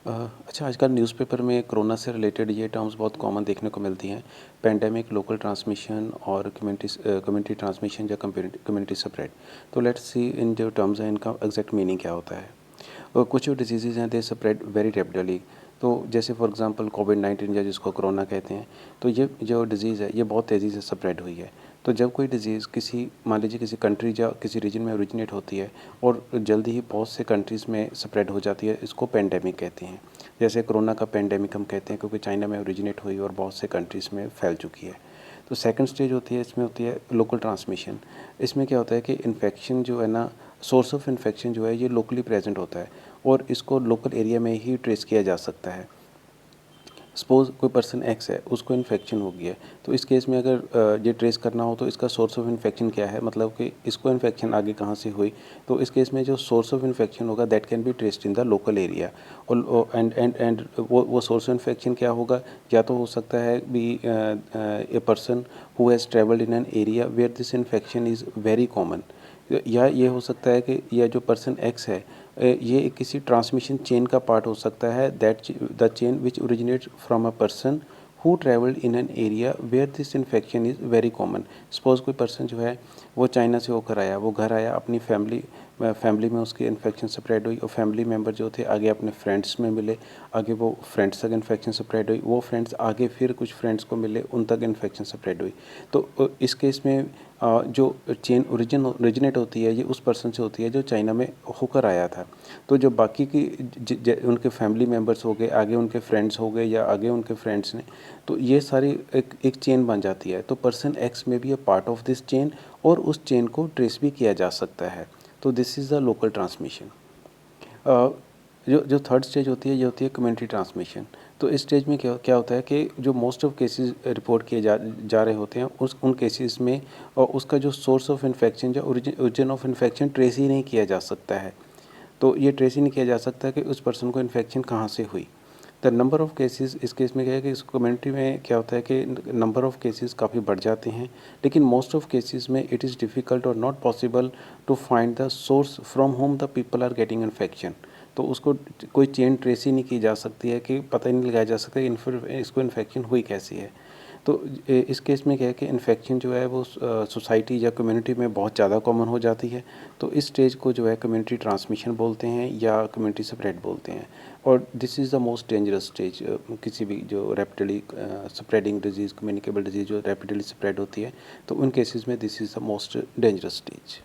अ, अच्छा आजकल न्यूज़पेपर में कोरोना से रिलेटेड ये टर्म्स बहुत कॉमन देखने को मिलती हैं। पैंडेमिक, लोकल ट्रांसमिशन और कम्युनिटी ट्रांसमिशन या कम्युनिटी स्प्रेड। तो लेट्स सी इन जो टर्म्स हैं इनका एग्जैक्ट मीनिंग क्या होता है। कुछ जो डिजीज़ हैं दे स्प्रेड वेरी रैपिडली। तो जैसे फॉर एग्जांपल कोविड-19 या जिसको कोरोना कहते हैं, तो ये जो डिज़ीज़ है ये बहुत तेज़ी से स्प्रेड हुई है। तो जब कोई डिज़ीज़ किसी मान लीजिए किसी कंट्री या किसी रीजन में ओरिजिनेट होती है और जल्दी ही बहुत से कंट्रीज़ में स्प्रेड हो जाती है, इसको पेंडेमिक कहते हैं। जैसे कोरोना का पेंडेमिक हम कहते हैं क्योंकि चाइना में ओरिजिनेट हुई और बहुत से कंट्रीज़ में फैल चुकी है। तो सेकंड स्टेज होती है, इसमें होती है लोकल ट्रांसमिशन। इसमें क्या होता है कि इन्फेक्शन जो है ना, सोर्स ऑफ इन्फेक्शन जो है ये लोकली प्रेजेंट होता है और इसको लोकल एरिया में ही ट्रेस किया जा सकता है। सपोज़ कोई पर्सन एक्स है, उसको इन्फेक्शन हो गया है, तो इस केस में अगर ये ट्रेस करना हो तो इसका सोर्स ऑफ इन्फेक्शन क्या है, मतलब कि इसको इन्फेक्शन आगे कहाँ से हुई। तो इस केस में जो सोर्स ऑफ इन्फेक्शन होगा that can be traced in the local area. और एंड वो सोर्स ऑफ इन्फेक्शन क्या होगा, या तो हो सकता है be a person who has travelled in an area where this infection is very common. या ये हो सकता है कि यह जो पर्सन एक्स है, ये किसी ट्रांसमिशन चेन का पार्ट हो सकता है, that the chain which originates from a person who travelled in an area where this infection is very common. Suppose कोई पर्सन जो है वो चाइना से होकर आया, वो घर आया, अपनी फैमिली में उसकी इन्फेक्शन स्प्रेड हुई और फैमिली मेम्बर जो थे आगे अपने फ्रेंड्स में मिले, आगे वो फ्रेंड्स तक इन्फेक्शन स्प्रेड हुई, वो फ्रेंड्स आगे फिर कुछ फ्रेंड्स को मिले, उन तक इन्फेक्शन स्प्रेड हुई। तो इस केस में जो चेन ओरिजिनेट होती है ये उस पर्सन से होती है जो चाइना में होकर आया था। तो जो बाकी की उनके फैमिली मेम्बर्स हो गए, आगे उनके फ्रेंड्स हो गए या आगे उनके फ्रेंड्स ने, तो ये सारी एक चेन बन जाती है। तो पर्सन एक्स में be a part of this chain और उस चेन को ट्रेस भी किया जा सकता है। तो this is the local transmission. जो जो थर्ड स्टेज होती है ये होती है कम्युनिटी ट्रांसमिशन। तो इस स्टेज में क्या क्या होता है कि जो मोस्ट ऑफ केसेस रिपोर्ट किए जा रहे होते हैं उन केसेस में उसका जो सोर्स ऑफ इन्फेक्शन या ओरिजिन ऑफ इन्फेक्शन ट्रेस ही नहीं किया जा सकता है। तो ये ट्रेस ही नहीं किया जा सकता कि उस पर्सन को इन्फेक्शन कहाँ से हुई। द नंबर ऑफ़ केसेस इस केस में क्या है कि इस कम्युनिटी में क्या होता है कि नंबर ऑफ़ केसेस काफ़ी बढ़ जाते हैं, लेकिन मोस्ट ऑफ़ केसेस में इट इज़ डिफ़िकल्ट और not possible to find the source from home the people are getting infection. तो उसको कोई चेन ट्रेस ही नहीं की जा सकती है कि पता ही नहीं लगाया जा सकता इसको इन्फेक्शन हुई कैसी है। तो इस केस में क्या है कि इन्फेक्शन जो है वो सोसाइटी या कम्युनिटी में बहुत ज़्यादा कॉमन हो जाती है। तो इस स्टेज को जो है कम्युनिटी ट्रांसमिशन बोलते हैं या कम्युनिटी स्प्रेड बोलते हैं। और this is the most dangerous stage किसी भी जो rapidly spreading disease, communicable disease जो रैपिडली स्प्रेड होती है, तो उन केसेस में this is the most dangerous stage.